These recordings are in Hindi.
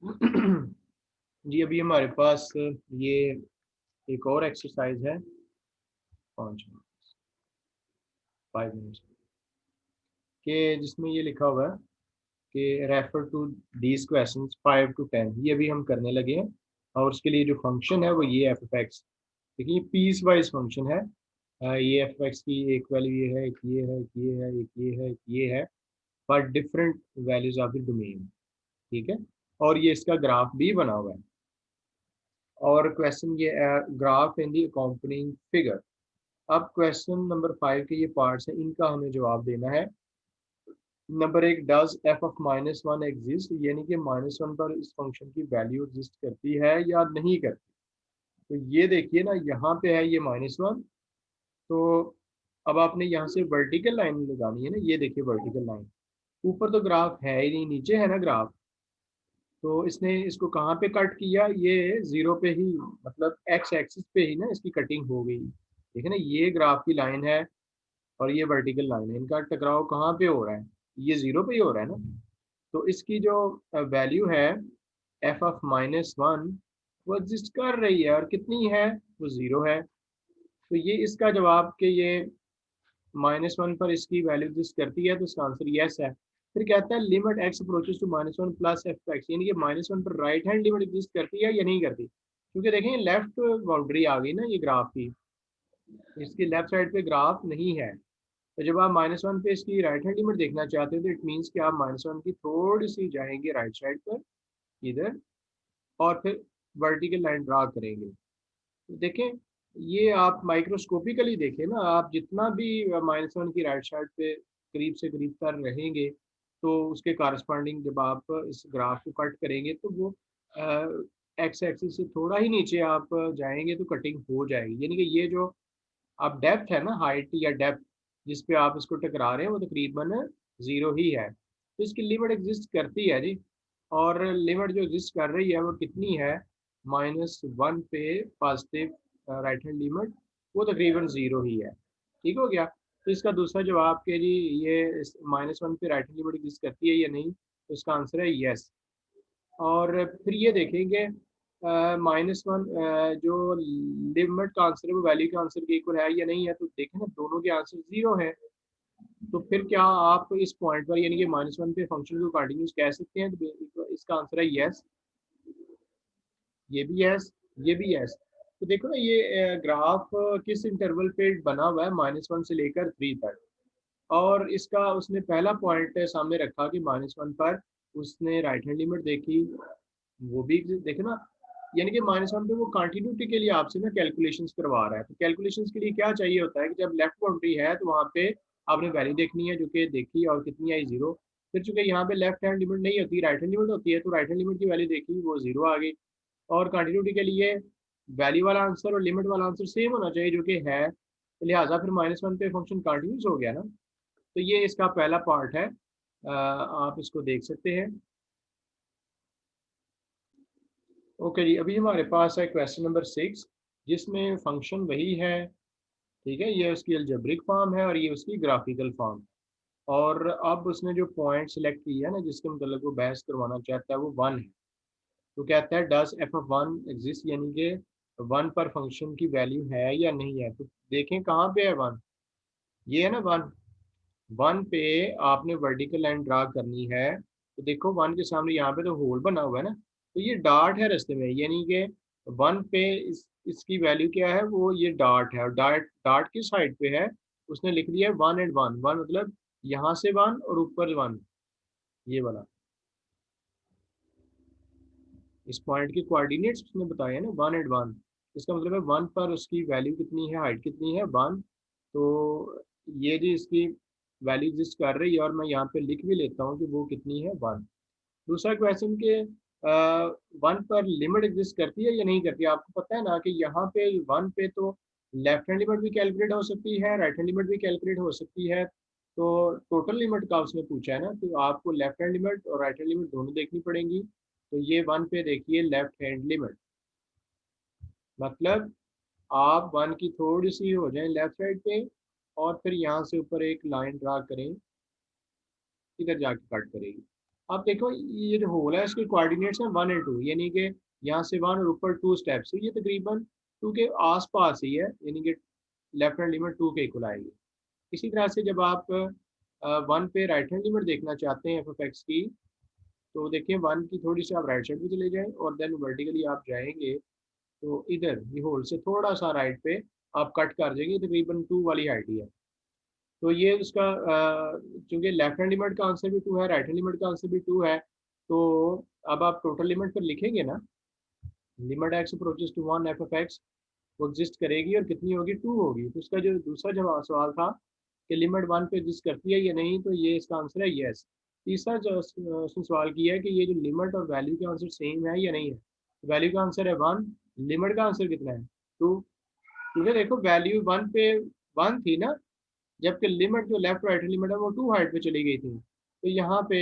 जी अभी हमारे पास ये एक और एक्सरसाइज है 5 मिनट के जिसमें ये लिखा हुआ है कि refer to these questions 5 to 10 ये अभी हम करने लगे हैं। और उसके लिए जो फंक्शन है वो ये एफ एफ एक्स, देखिए ये पीस वाइज फंक्शन है। ये एफ एफ एक्स की एक वैल्यू ये है, एक ये है, एक ये है, एक ये है, एक ये है, but different values of the domain. ठीक है, और ये इसका ग्राफ भी बना हुआ है। और क्वेश्चन ये ग्राफ इन दी अकॉम्पनिंग फिगर। अब क्वेश्चन नंबर 5 के ये पार्ट्स हैं, इनका हमें जवाब देना है। Number 1, does F of -1 exist, यानी कि -1 पर इस फंक्शन की वैल्यू एग्जिस्ट करती है या नहीं करती। तो ये देखिए ना, यहाँ पे है ये -1। तो अब आपने यहाँ से वर्टिकल लाइन लगानी है ना, ये देखिए वर्टिकल लाइन। ऊपर तो ग्राफ है ही नहीं, नीचे है ना ग्राफ। तो इसने इसको कहाँ पे कट किया, ये जीरो पे ही, मतलब एक्स एक्सिस पे ही ना इसकी कटिंग हो गई। ठीक है ना, ये ग्राफ की लाइन है और ये वर्टिकल लाइन है, इनका टकराव कहाँ पे हो रहा है, ये जीरो पे ही हो रहा है ना। तो इसकी जो वैल्यू है एफ ऑफ -1 वो एग्जिस्ट कर रही है, और कितनी है, वो जीरो है। तो ये इसका जवाब कि ये -1 पर इसकी वैल्यू एग्जिस्ट करती है, तो इसका आंसर यस है। फिर कहता है limit X approaches to -1 plus F X, यानी कि -1 पर राइट हैंड लिमिट एग्जिस्ट करती है या नहीं करती। क्योंकि देखें लेफ्ट बाउंड्री आ गई ना ये ग्राफ की, इसकी लेफ्ट साइड पे ग्राफ नहीं है। तो जब आप -1 पे इसकी राइट हैंड लिमिट देखना चाहते हो तो इट मीन्स कि आप -1 की थोड़ी सी जाएंगे राइट साइड पर इधर, और फिर वर्टिकल लाइन ड्रा करेंगे। तो देखें, ये आप माइक्रोस्कोपिकली देखें ना, आप जितना भी -1 की राइट साइड पे करीब से करीब कर रहेंगे, तो उसके कारस्पॉन्डिंग जब आप इस ग्राफ को कट करेंगे तो वो एक्स एक्सिस से थोड़ा ही नीचे आप जाएंगे तो कटिंग हो जाएगी। यानी कि ये जो आप डेप्थ है ना, हाइट या डेप्थ जिस पे आप इसको टकरा रहे हैं, वो तकरीबन जीरो ही है। तो इसकी लिमिट एग्जिस्ट करती है जी। और लिमिट जो एग्जिस्ट कर रही है वो कितनी है, -1 पे पॉजिटिव राइट हैंड लिमिट, वो तकरीबन जीरो ही है। ठीक हो गया। तो इसका दूसरा जवाब के जी, ये -1 पे राइट हैंड लिमिट एग्जिस्ट करती है या नहीं, तो इसका आंसर है यस। और फिर ये देखेंगे -1 जो लिमिट का आंसर है वो वैल्यू के आंसर के इक्वल है या नहीं है, तो देखें ना दोनों के आंसर जीरो है। तो फिर क्या आप इस पॉइंट पर यानी कि -1 पे फंक्शन को कंटिन्यूस कह सकते हैं, तो इसका आंसर है यस। ये भी यस, ये भी यस। तो देखो ना ये ग्राफ किस इंटरवल पे बना हुआ है, -1 से लेकर 3 तक। और इसका उसने पहला पॉइंट सामने रखा कि -1 पर उसने राइट हैंड लिमिट देखी, वो भी देखे ना। यानी कि -1 पे वो कंटिन्यूटी के लिए आपसे ना कैलकुलेशंस करवा रहा है। तो कैलकुलेशंस के लिए क्या चाहिए होता है कि जब लेफ्ट बाउंड्री है तो वहाँ पे आपने वैल्यू देखनी है, जो कि देखी और कितनी आई, जीरो। फिर चूंकि यहाँ पे लेफ्ट हैंड लिमिट नहीं होती, राइट हैंड लिमिट होती है, तो राइट हैंड लिमिट की वैल्यू देखी, वो जीरो आ गई। और कंटिन्यूटी के लिए वैल्यू वाला आंसर और लिमिट वाला आंसर सेम होना चाहिए, जो कि है, तो लिहाजा फिर -1 पे फंक्शन कंटिन्यूस हो गया ना। तो ये इसका पहला पार्ट है, आप इसको देख सकते हैं। ओके जी, अभी हमारे पास है क्वेश्चन नंबर 6, जिसमें फंक्शन वही है। ठीक है, ये उसकी अलजेब्रिक फॉर्म है और ये उसकी ग्राफिकल फॉर्म। और अब उसने जो पॉइंट सेलेक्ट किया है ना, जिसके मतलब वो बहस करवाना चाहता है, वो 1 है। तो कहता है डज एफ ऑफ 1 एग्जिस्ट, यानी कि 1 पर फंक्शन की वैल्यू है या नहीं है। तो देखें कहाँ पे है 1, ये है ना 1। 1 पे आपने वर्टिकल लाइन ड्रा करनी है। तो देखो 1 के सामने यहाँ पे तो होल बना हुआ है ना, तो ये डॉट है रास्ते में, यानी कि 1 पे इसकी वैल्यू क्या है, वो ये डॉट है, और डॉट डॉट किस साइड पे है, उसने लिख दिया है 1 एंड 1। 1 मतलब यहाँ से 1 और ऊपर 1, ये वाला। इस पॉइंट के कोऑर्डिनेट्स उसने बताए हैं ना, 1 एंड 1। इसका मतलब है 1 पर उसकी वैल्यू कितनी है, हाइट कितनी है, 1। तो ये जो इसकी वैल्यू एग्जिस्ट कर रही है, और मैं यहाँ पे लिख भी लेता हूँ कि वो कितनी है, 1। दूसरा क्वेश्चन के 1 पर लिमिट एग्जिस्ट करती है या नहीं करती है। आपको पता है ना कि यहाँ पे 1 पे तो लेफ्ट हैंड लिमिट भी कैलकुलेट हो सकती है, राइट हैंड लिमिट भी कैलकुलेट हो सकती है। तो टोटल लिमिट का उसने पूछा है ना, तो आपको लेफ्ट हैंड लिमिट और राइट हैंड लिमिट दोनों देखनी पड़ेंगी। तो ये 1 पे देखिए लेफ्ट हैंड लिमिट, मतलब आप 1 की थोड़ी सी हो जाए लेफ्ट साइड पे, और फिर यहाँ से ऊपर एक लाइन ड्रा करें, इधर जाके कट करेगी। आप देखो ये जो होल है इसके कोऑर्डिनेट्स हैं 1 और 2, यानी कि यहाँ से 1 और ऊपर 2 स्टेप्स, ये तकरीबन 2 के आस पास ही है, यानी कि लेफ्ट हैंड लिमिट 2 के इक्वल आएगी। इसी तरह से जब आप 1 पे राइट हैंड लिमिट देखना चाहते हैं एफ ऑफ एक्स की, तो देखिए 1 की थोड़ी सी आप राइट साइड पे चले जाएं और देन वर्टिकली आप जाएंगे तो इधर ये होल से थोड़ा सा राइट पे आप कट कर देंगे, तकरीबन 2 वाली हाइट ही है। तो ये उसका चूंकि लेफ्ट हैंड लिमिट का आंसर भी 2 है, राइट हैंड लिमिट का आंसर भी 2 है, तो अब आप टोटल लिमिट पर लिखेंगे ना, limit X approaches to 1 F of X वो एग्जिस्ट करेगी और कितनी होगी, 2 होगी। तो उसका जो दूसरा जवाब सवाल था कि लिमिट 1 पे एग्जिस्ट करती है या नहीं, तो ये इसका आंसर है यस। तीसरा जो उसने सवाल किया है कि ये जो लिमिट और वैल्यू का आंसर सेम है या नहीं है, वैल्यू का आंसर है 1, लिमिट का आंसर कितना है 2। क्योंकि देखो वैल्यू 1 पे 1 थी ना, जबकि लिमिट जो लेफ्ट राइट लिमिट है वो 2 हाइट पे चली गई थी। तो यहाँ पे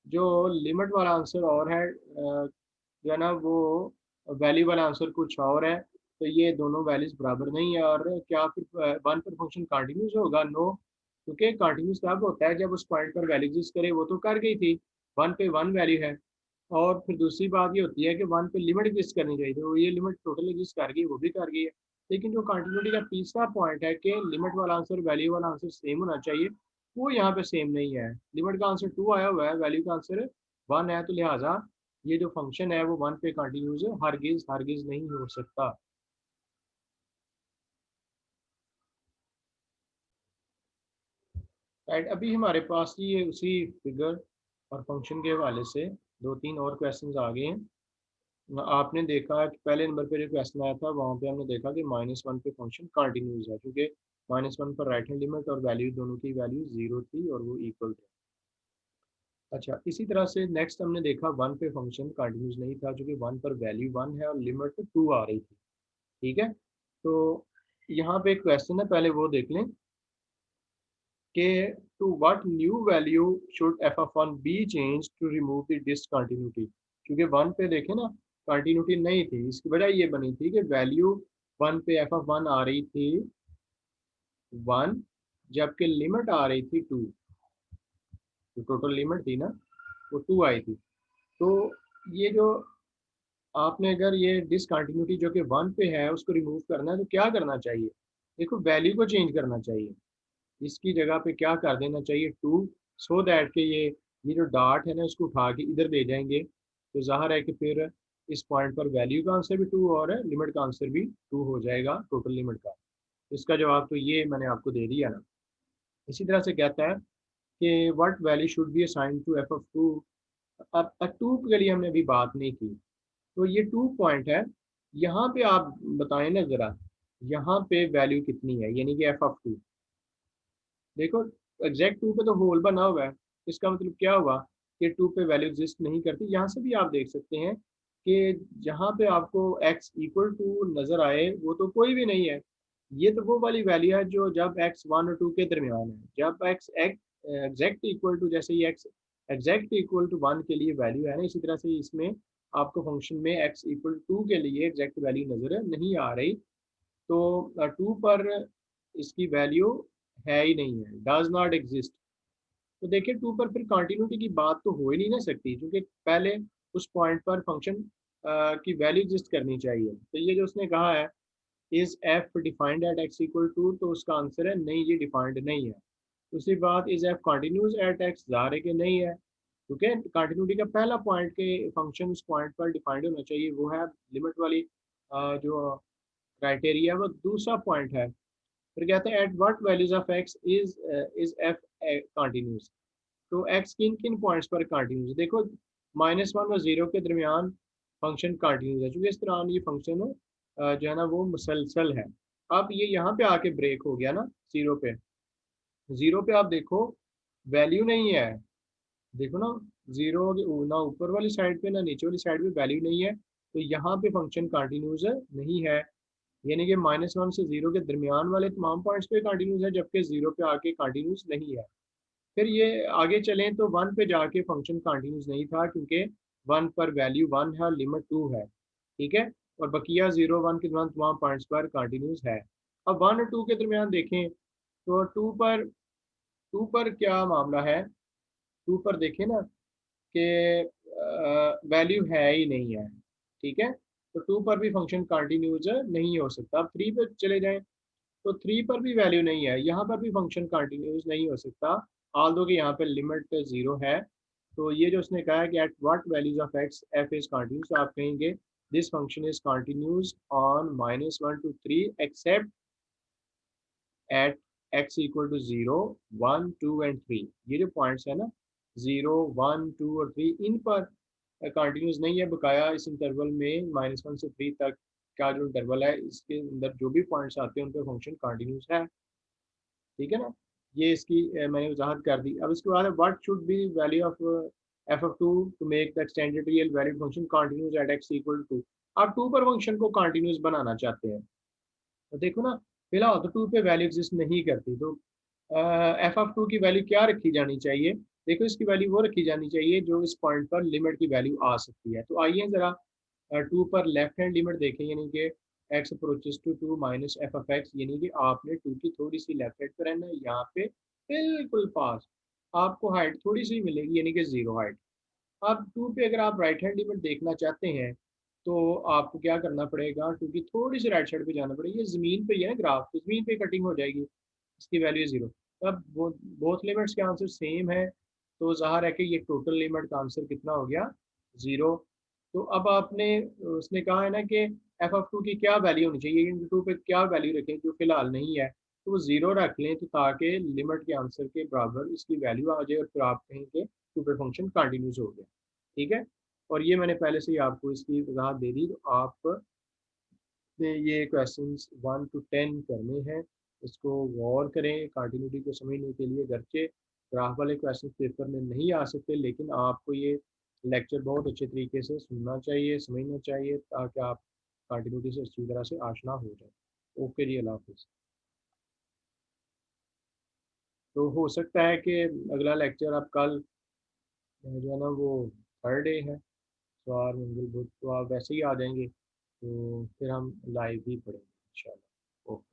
जो लिमिट वाला आंसर और है जो है ना वो वैल्यू वाला आंसर कुछ और है। तो ये दोनों वैल्यूज बराबर नहीं है। और क्या फिर 1 पर फंक्शन कंटिन्यूस होगा, नो, क्योंकि कंटिन्यूस तब होता है जब उस पॉइंट पर वैल्यू एग्जिस्ट करे, वो तो कर गई थी, 1 पे 1 वैल्यू है। और फिर दूसरी बात ये होती है कि 1 पे लिमिट एग्जिस्ट करनी चाहिए, तो ये लिमिट टोटल एग्जिस्ट कर गई, वो भी कर गई है। लेकिन जो कंटिन्यूटी का तीसरा पॉइंट है कि लिमिट वाला आंसर वैल्यू वाला आंसर सेम होना चाहिए, वो यहाँ पे सेम नहीं है। लिमिट का आंसर 2 आया हुआ है, वैल्यू का आंसर 1 है, तो लिहाजा ये जो फंक्शन है वो 1 पे कंटिन्यूस है, हरगिज हरगिज नहीं हो सकता। राइट, अभी हमारे पास ये उसी फिगर और फंक्शन के हवाले से दो तीन और क्वेश्चंस आ गए हैं। आपने देखा कि पहले नंबर पे जो क्वेश्चन आया था वहाँ पे हमने देखा कि -1 पे फंक्शन कंटिन्यूस है, क्योंकि -1 पर राइट हैंड लिमिट और वैल्यू दोनों की वैल्यू 0 थी और वो इक्वल थे। अच्छा, इसी तरह से नेक्स्ट हमने देखा 1 पे फंक्शन कंटिन्यूस नहीं था, क्योंकि 1 पर वैल्यू 1 है और लिमिट 2 आ रही थी। ठीक है, तो यहाँ पे एक क्वेश्चन है, पहले वो देख लें कि to what new value should F of 1 be change to remove the discontinuity. क्योंकि 1 पे देखें ना कंटिन्यूटी नहीं थी, इसकी वजह ये बनी थी कि वैल्यू 1 पे एफ ऑफ 1 आ रही थी 1, जबकि लिमिट आ रही थी 2। जो टोटल लिमिट थी ना वो 2 आई थी। तो ये जो आपने अगर ये डिसकंटिन्यूटी जो कि 1 पे है उसको रिमूव करना है तो क्या करना चाहिए, देखो वैल्यू को चेंज करना चाहिए। इसकी जगह पे क्या कर देना चाहिए 2, सो दैट कि ये जो डार्ट है ना उसको उठा के इधर ले जाएंगे, तो ज़ाहिर है कि फिर इस पॉइंट पर वैल्यू का आंसर भी 2 और है, लिमिट का आंसर भी 2 हो जाएगा टोटल लिमिट का। तो इसका जवाब तो ये मैंने आपको दे दिया ना। इसी तरह से कहता है कि what value should be assign to F of 2। अब 2 के लिए हमने अभी बात नहीं की, तो ये 2 पॉइंट है, यहाँ पे आप बताएं ना ज़रा, यहाँ पे वैल्यू कितनी है, यानी कि एफ ऑफ 2। देखो एग्जैक्ट 2 पे तो होल बना हुआ है, इसका मतलब क्या हुआ कि 2 पे वैल्यू एग्जिस्ट नहीं करती। यहाँ से भी आप देख सकते हैं कि जहाँ पे आपको x इक्वल टू नज़र आए वो तो कोई भी नहीं है। ये तो वो वाली वैल्यू है जो जब x 1 और 2 के दरमियान है, जब x एग्जैक्ट इक्वल टू, जैसे ये x एग्जैक्ट इक्वल टू 1 के लिए वैल्यू है ना, इसी तरह से इसमें आपको फंक्शन में x इक्वल टू 2 के लिए एग्जैक्ट वैल्यू नज़र नहीं आ रही। तो 2 पर इसकी वैल्यू है ही नहीं है, डज नॉट एग्जिस्ट। तो देखिए 2 पर फिर कंटिन्यूटी की बात तो हो ही नहीं ना सकती, क्योंकि पहले उस पॉइंट पर फंक्शन की वैल्यू एग्जिस्ट करनी चाहिए। तो ये जो उसने कहा है is F defined at X equal to, तो उसका आंसर है नहीं, ये डिफाइंड नहीं है। दूसरी बात, is F continuous at x, ज़ाहिर है कि नहीं है, क्योंकि कंटिन्यूटी का पहला पॉइंट के फंक्शन उस पॉइंट पर डिफाइंड होना चाहिए, वो है लिमिट वाली जो क्राइटेरिया, वो दूसरा पॉइंट है। फिर कहते हैं eight what values of x is F continuous. तो एक्स किन किन पॉइंट्स पर कंटिन्यूस है, देखो -1 और 0 के दरमियान फंक्शन कंटिन्यूस है, क्योंकि इस तरह ये फंक्शन जो है ना वो मुसलसल है। अब ये यहाँ पे आके ब्रेक हो गया ना 0 पे, 0 पे आप देखो वैल्यू नहीं है, देखो ना 0 ना ऊपर वाली साइड पे ना नीचे वाली साइड पे वैल्यू नहीं है, तो यहाँ पे फंक्शन कंटिन्यूस नहीं है। यानी कि -1 से 0 के दरमियान वाले तमाम पॉइंट्स पे कंटिन्यूस है, जबकि 0 पे आके कंटिन्यूस नहीं है। फिर ये आगे चलें तो 1 पे जाके फंक्शन कंटिन्यूस नहीं था, क्योंकि 1 पर वैल्यू 1 है और लिमिट 2 है। ठीक है, और बकिया 0 1 के दरमियान तमाम पॉइंट्स पर कंटिन्यूस है। अब 1 और 2 के दरमियान देखें तो 2 पर क्या मामला है, 2 पर देखें ना कि वैल्यू है ही नहीं है, ठीक है। तो 2 पर भी फंक्शन कंटिन्यूज नहीं हो सकता। अब 3 पे चले जाएं, तो 3 पर भी वैल्यू नहीं है, यहाँ पर भी फंक्शन कंटिन्यूज नहीं हो सकता, ऑल्दो कि यहाँ पे लिमिट 0 है। तो ये जो उसने कहा है कि at what values of X F is continuous, तो आप कहेंगे this function is continuous on -1 to 3 except at X equal to 0, 1, 2 and 3। ये जो पॉइंट्स है ना 0, 1, 2 और 3, इन पर कंटिन्यूस नहीं है। बकाया इस इंटरवल में -1 से 3 तक का जो इंटरवल है, इसके अंदर जो भी पॉइंट्स आते हैं उन पर फंक्शन कंटिन्यूस है, ठीक है ना। ये इसकी मैंने वजाहत कर दी। अब इसके बाद what should be value of F of 2 to make the extended real valued function continuous at X equal to 2। आप 2 पर फंक्शन को कंटिन्यूस बनाना चाहते हैं, तो देखो ना, फिलहाल तो 2 पे वैल्यू एग्जिस्ट नहीं करती, तो एफ ऑफ 2 की वैल्यू क्या रखी जानी चाहिए। देखो इसकी वैल्यू वो रखी जानी चाहिए जो इस पॉइंट पर लिमिट की वैल्यू आ सकती है। तो आइए ज़रा 2 पर लेफ्ट हैंड लिमिट देखें, यानी कि X approaches to 2 minus F of X, यानी कि आपने 2 की थोड़ी सी लेफ्ट हैंड पर रहना है, यहाँ पे बिल्कुल पास आपको हाइट थोड़ी सी मिलेगी, यानी कि 0 हाइट। अब 2 पे अगर आप राइट हैंड लिमिट देखना चाहते हैं, तो आपको क्या करना पड़ेगा, 2 की थोड़ी सी राइट साइड पे जाना पड़ेगा। ये ज़मीन पे ही है ना ग्राफ, तो ज़मीन पे कटिंग हो जाएगी, इसकी वैल्यू 0। अब वो बोथ लिमिट्स के आंसर सेम है, तो ज़ाहिर है कि ये टोटल लिमिट का आंसर कितना हो गया, 0। तो अब आपने उसने कहा है ना कि एफ ऑफ 2 की क्या वैल्यू होनी चाहिए, इन 2 पे क्या वैल्यू रखें जो फिलहाल नहीं है, तो वो 0 रख लें, तो ताकि लिमिट के आंसर के बराबर इसकी वैल्यू आ जाए और फिर आप कहें कि 2 पे फंक्शन कंटिन्यूस हो गया, ठीक है। और ये मैंने पहले से ही आपको इसकी वजाहत दे दी। तो आप ये क्वेश्चंस 1 to 10 करने हैं, इसको गौर करें कंटिन्यूटी को समझने के लिए। गर्चे ग्राफ वाले क्वेश्चन पेपर में नहीं आ सकते, लेकिन आपको ये लेक्चर बहुत अच्छे तरीके से सुनना चाहिए, समझना चाहिए, ताकि आप कंटिन्यूटी से अच्छी तरह से आशना हो जाए। ओके जी, अल्लाह हाफिज़। तो हो सकता है कि अगला लेक्चर आप कल जो है ना वो थर्ड डे है, सोमवार मंगल बुध, तो आप वैसे ही आ जाएंगे, तो फिर हम लाइव ही पढ़ेंगे इंशाल्लाह। ओके।